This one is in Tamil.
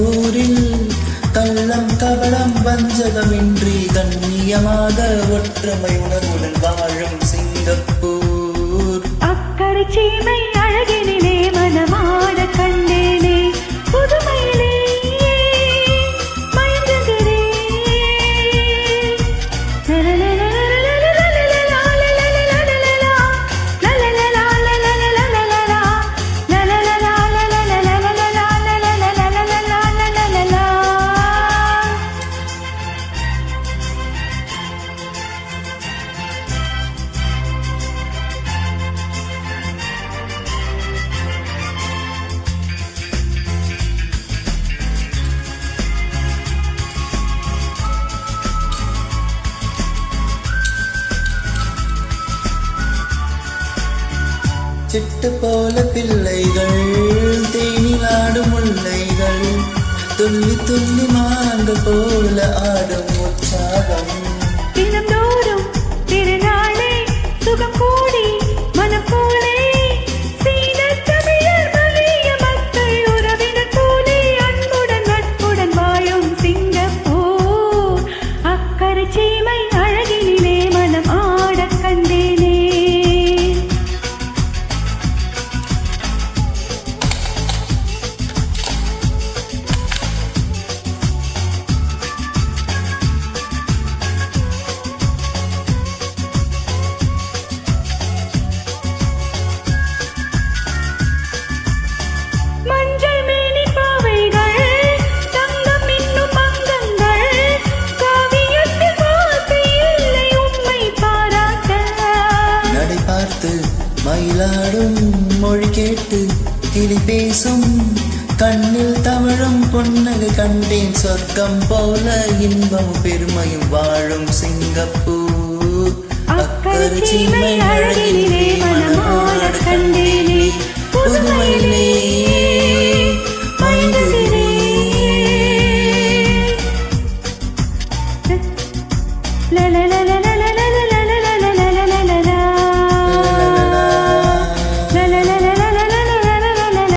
ஊரில் கள்ளம் கபடம் வஞ்சகமின்றி கண்ணியமாக ஒற்றுமை உணர்வுடன் வாழும் சிங்கப்பூர். அக்கறை சீமை அழகினிலே மனமாட கண்டேனே புதுமையிலே மயங்குகிறேன். சிட்டு போல பிள்ளைகள் தேனிலாடும் முல்லைகள் துள்ளி துள்ளி மாங்கள் போல ஆடும் உற்சாகம். தினந்தோறும் திருநாளே சுகம் கூடி மனம் போலே சீனத் தமிழர் மலைய மக்கள் உறவினர் போலே அன்புடன் நட்புடன் வாழும் சிங்கப்பூர். அக்கறை சீமை அழகினிலே மனம் ஆடக் கண்டேனே. மஞ்சள் மேனி பாவைகள் தங்கம் இன்னும் அங்கங்கள் காவியத்தில் வார்த்தை இல்லை உம்மை பாராட்ட. நடை பார்த்து மயிலாடும் மொழி கேட்டு கிளி பேசும் கண்ணில் தமிழும் புன்னகை கண்டேன் சொர்க்கம் போல இன்பமும் பெருமையும் வாழும் சிங்கப்பூர். அக்கறை சீமை அழகினிலே மனமாட கண்டேனே புதுமையிலே